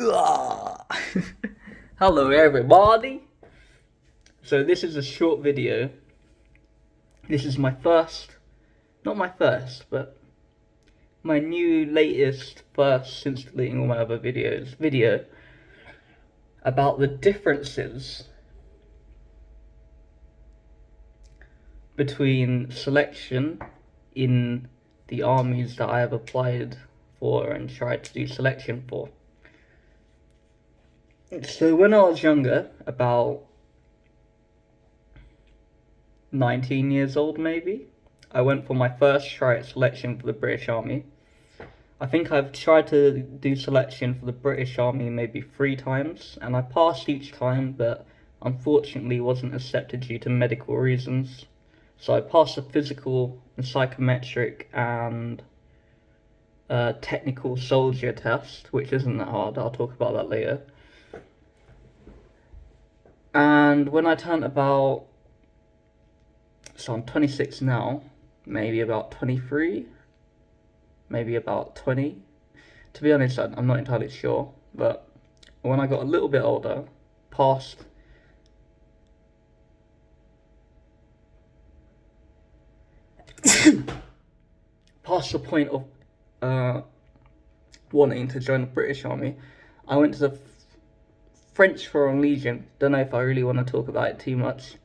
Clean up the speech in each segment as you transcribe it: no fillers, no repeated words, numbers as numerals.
Hello everybody! So this is a short video. This is my first, not my first, but my new latest first since deleting all my other videos, video about the differences between selection in the armies that I have applied for and tried to do selection for. So when I was younger, about 19 years old maybe, I went for my first try at selection for the British Army. I think I've tried to do selection for the British Army maybe 3 times, and I passed each time, but unfortunately wasn't accepted due to medical reasons. So I passed the physical and psychometric and technical soldier test, which isn't that hard. I'll talk about that later. And when I turned about, so I'm 26 now, maybe about 23, maybe about 20. To be honest, I'm not entirely sure, but when I got a little bit older, past past the point of wanting to join the British Army, I went to the French Foreign Legion. Don't know if I really want to talk about it too much,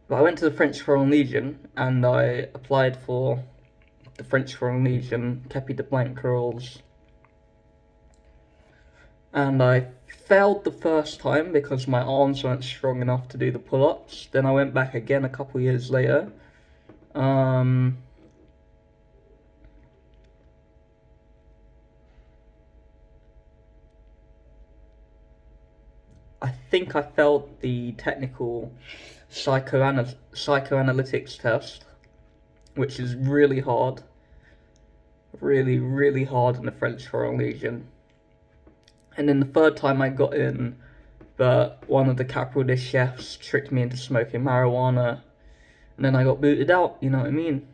but I went to the French Foreign Legion and I applied for the French Foreign Legion, Kepi de Blanc roles, and I failed the first time because my arms weren't strong enough to do the pull-ups. Then I went back again a couple years later. I think I failed the technical psychoanalytics test, which is really hard. Really, really hard in the French Foreign Legion. And then the third time I got in, but one of the caporal chefs tricked me into smoking marijuana, and then I got booted out, you know what I mean?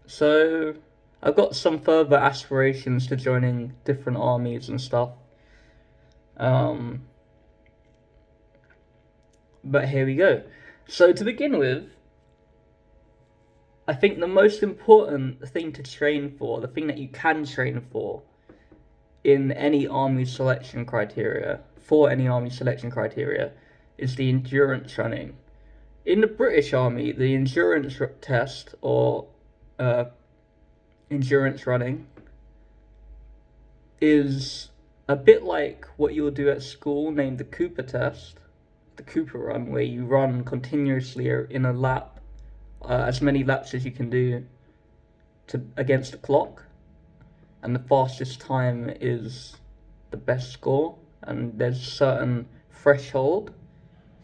So I've got some further aspirations to joining different armies and stuff. But here we go. So to begin with, I think the most important thing to train for, the thing that you can train for in any army selection criteria, is the endurance running. In the British Army, the endurance test, or endurance running, is a bit like what you'll do at school, named the Cooper test, the Cooper run, where you run continuously in a lap, as many laps as you can do against the clock, and the fastest time is the best score. And there's a certain threshold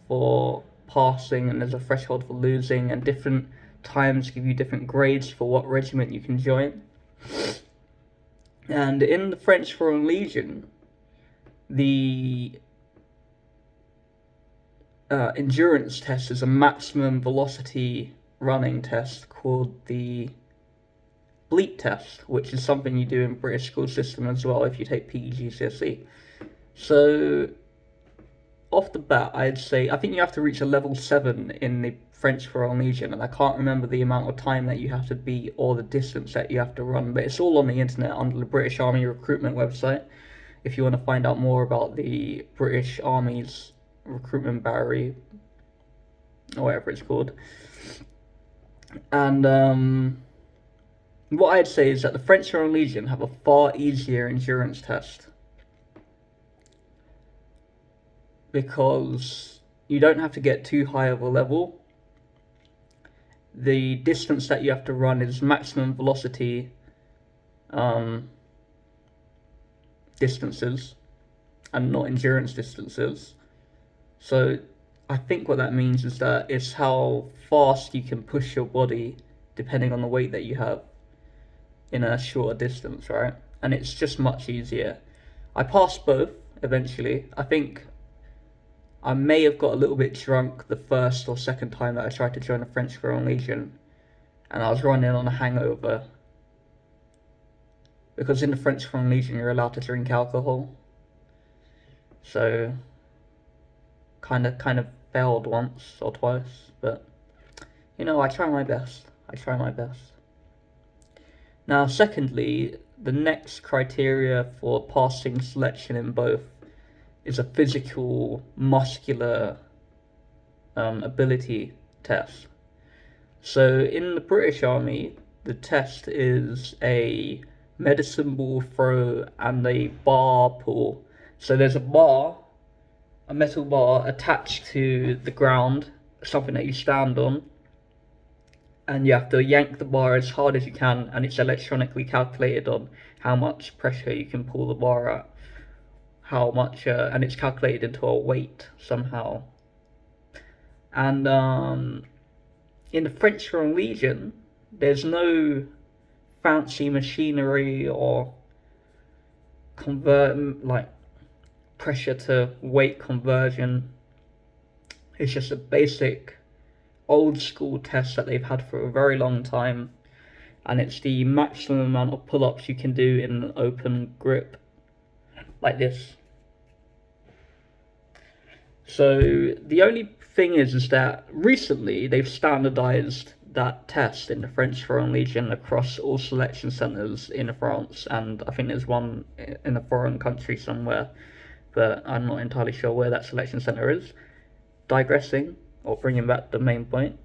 for passing, and there's a threshold for losing, and different times give you different grades for what regiment you can join. And in the French Foreign Legion, the endurance test is a maximum velocity running test called the bleep test, which is something you do in British school system as well if you take PE-GCSE. So off the bat, I'd say I think you have to reach a level 7 in the French Foreign Legion, and I can't remember the amount of time that you have to beat or the distance that you have to run, but it's all on the internet under the British Army recruitment website if you want to find out more about the British Army's recruitment battery, or whatever it's called. And what I'd say is that the French Foreign Legion have a far easier endurance test, because you don't have to get too high of a level. The distance that you have to run is maximum velocity distances, and not endurance distances. So I think what that means is that it's how fast you can push your body depending on the weight that you have in a shorter distance, right? And it's just much easier. I passed both eventually. I think I may have got a little bit drunk the first or second time that I tried to join the French Foreign Legion, and I was running on a hangover, because in the French Foreign Legion you're allowed to drink alcohol. So kind of failed once or twice, but I try my best. I try my best. Now, secondly, the next criteria for passing selection in both is a physical, muscular ability test. So in the British Army, the test is a medicine ball throw and a bar pull. So there's a metal bar attached to the ground, something that you stand on, and you have to yank the bar as hard as you can, and it's electronically calculated on how much pressure you can pull the bar at, how much, and it's calculated into a weight somehow. And in the French Foreign Legion, there's no fancy machinery or pressure to weight conversion. It's just a basic old school test that they've had for a very long time, and it's the maximum amount of pull-ups you can do in an open grip like this. So the only thing is that recently they've standardized that test in the French Foreign Legion across all selection centers in France, and I think there's one in a foreign country somewhere, but I'm not entirely sure where that selection center is. Digressing, or bringing back the main point,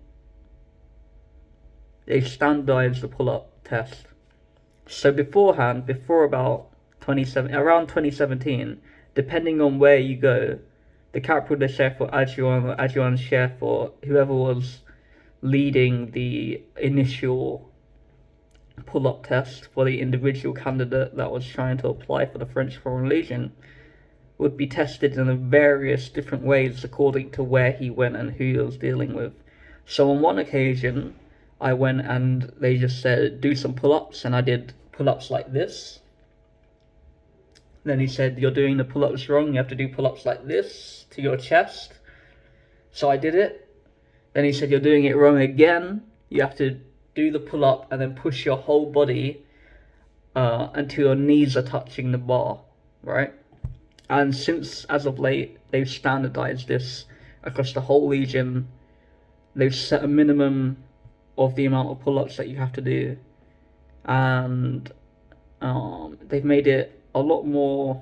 they standardized the pull-up test. So beforehand, before around 2017, depending on where you go, the Capitale de Chef or Adjoint or Adjoint Chef or whoever was leading the initial pull-up test for the individual candidate that was trying to apply for the French Foreign Legion would be tested in various different ways according to where he went and who he was dealing with. So on one occasion, I went and they just said, do some pull-ups, and I did pull-ups like this. Then he said, you're doing the pull-ups wrong, you have to do pull-ups like this to your chest. So I did it. Then he said, you're doing it wrong again, you have to do the pull-up and then push your whole body until your knees are touching the bar, right? And since, as of late, they've standardized this across the whole Legion, they've set a minimum of the amount of pull-ups that you have to do, and they've made it a lot more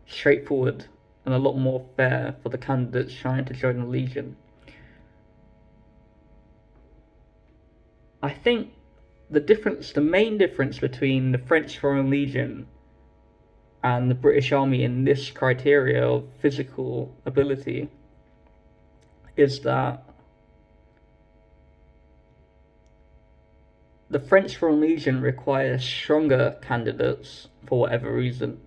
straightforward and a lot more fair for the candidates trying to join the Legion. I think the main difference between the French Foreign Legion and the British Army in this criteria of physical ability is that the French Foreign Legion requires stronger candidates for whatever reason,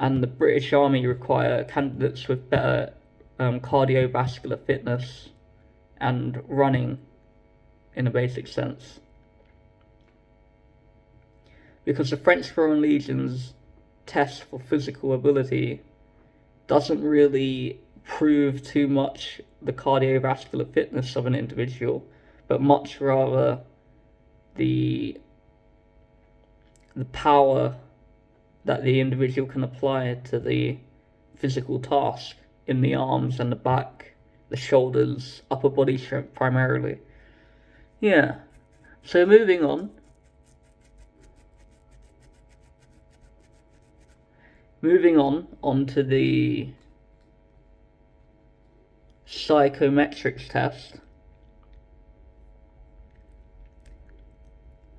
and the British Army require candidates with better cardiovascular fitness and running in a basic sense. Because the French Foreign Legion's test for physical ability doesn't really prove too much the cardiovascular fitness of an individual, but much rather the power that the individual can apply to the physical task in the arms and the back, the shoulders, upper body strength primarily. Yeah. So moving on. Onto the psychometrics test.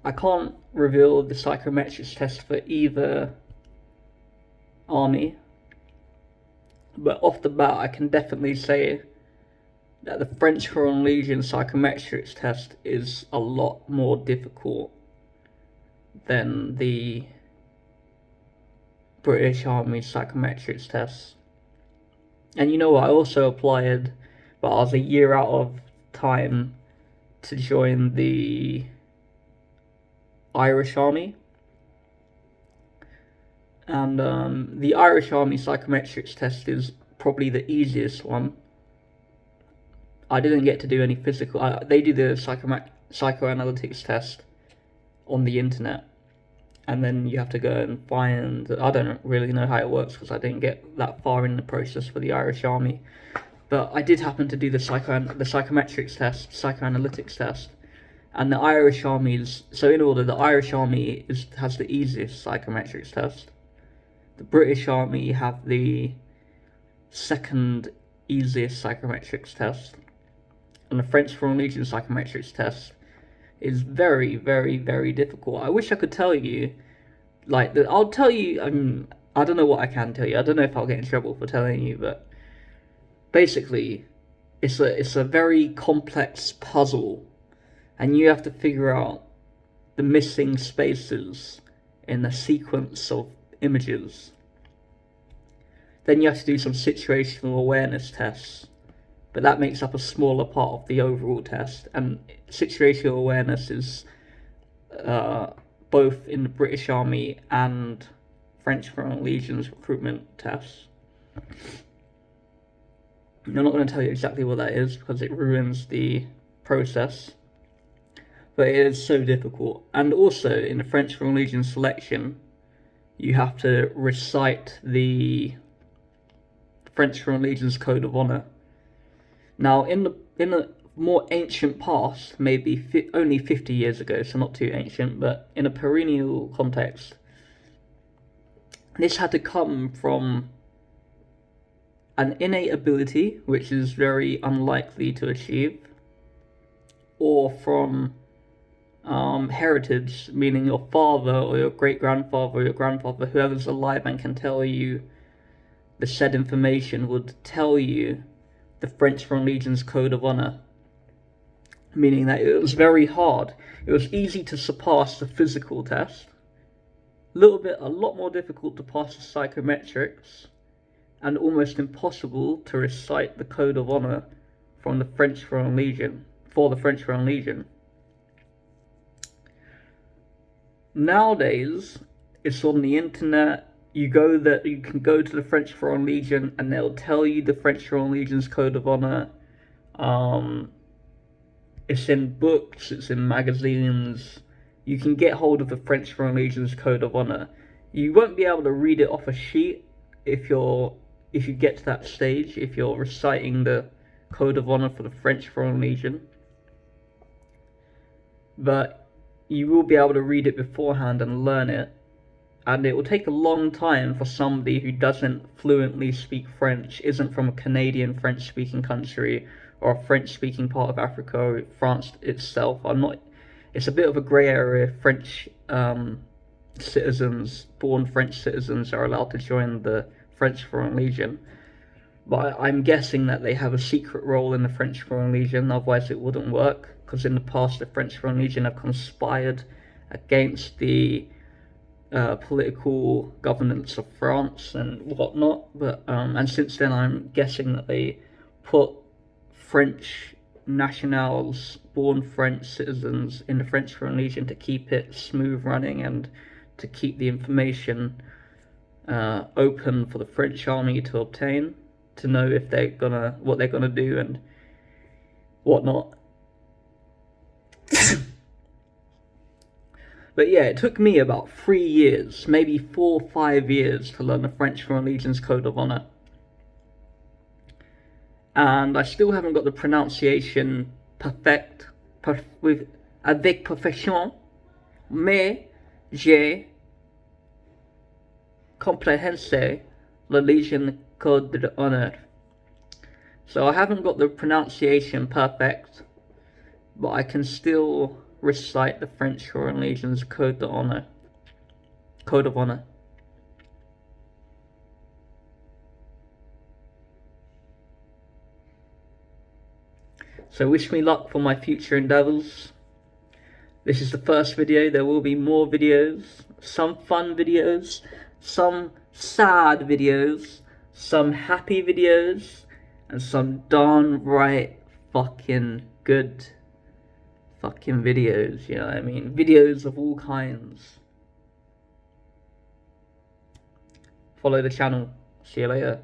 I can't reveal the psychometrics test for either army, but off the bat I can definitely say that the French Foreign Legion psychometrics test is a lot more difficult than the British Army psychometrics tests. And you know what, I also applied, but I was a year out of time to join the Irish Army. And the Irish Army psychometrics test is probably the easiest one. I didn't get to do any physical. They do the psychoanalytics test on the internet, and then you have to go and find. I don't really know how it works because I didn't get that far in the process for the Irish Army, but I did happen to do the psychometrics test, psychoanalytics test, and the Irish Army is so in order. The Irish Army has the easiest psychometrics test. The British Army have the second easiest psychometrics test, and the French Foreign Legion psychometrics test is very, very, very difficult. I wish I could tell you, like, I'll tell you, I don't know what I can tell you. I don't know if I'll get in trouble for telling you, but basically, it's a very complex puzzle, and you have to figure out the missing spaces in the sequence of images. Then you have to do some situational awareness tests, but that makes up a smaller part of the overall test, and situational awareness is both in the British Army and French Foreign Legion's recruitment tests. I'm not going to tell you exactly what that is because it ruins the process, but it is so difficult. And also in the French Foreign Legion selection, you have to recite the French Foreign Legion's Code of Honor. Now, in the more ancient past, maybe only 50 years ago, so not too ancient, but in a perennial context, this had to come from an innate ability, which is very unlikely to achieve, or from heritage, meaning your father or your great-grandfather or your grandfather, whoever's alive and can tell you the said information, would tell you the French Foreign Legion's Code of Honor, meaning that it was very hard. It was easy to surpass the physical test, a lot more difficult to pass the psychometrics, and almost impossible to recite the Code of Honor from the French Foreign Legion, for the French Foreign Legion. Nowadays, it's on the internet. You can go to the French Foreign Legion and they'll tell you the French Foreign Legion's Code of Honor. It's in books, it's in magazines. You can get hold of the French Foreign Legion's Code of Honor. You won't be able to read it off a sheet if you get to that stage, if you're reciting the Code of Honor for the French Foreign Legion. But you will be able to read it beforehand and learn it. And it will take a long time for somebody who doesn't fluently speak French, isn't from a Canadian French-speaking country, or a French-speaking part of Africa, or France itself. It's a bit of a grey area. French citizens, born French citizens, are allowed to join the French Foreign Legion. But I'm guessing that they have a secret role in the French Foreign Legion, otherwise it wouldn't work, because in the past the French Foreign Legion have conspired against the political governance of France and whatnot, but and since then I'm guessing that they put French nationals, born French citizens, in the French Foreign Legion to keep it smooth running and to keep the information open for the French army to obtain, to know if what they're gonna do and whatnot. But yeah, it took me about 3 years, maybe 4 or 5 years to learn the French Foreign Legion's Code of Honor. And I still haven't got the pronunciation perfect, avec perfection, mais j'ai compréhensé le Legion Code d'Honneur. So I haven't got the pronunciation perfect, but I can still recite the French Foreign Legion's Code of Honor. So wish me luck for my future endeavours. This is the first video. There will be more videos, some fun videos, some sad videos, some happy videos, and some darn right fucking good fucking videos, you know what I mean? Videos of all kinds. Follow the channel. See you later.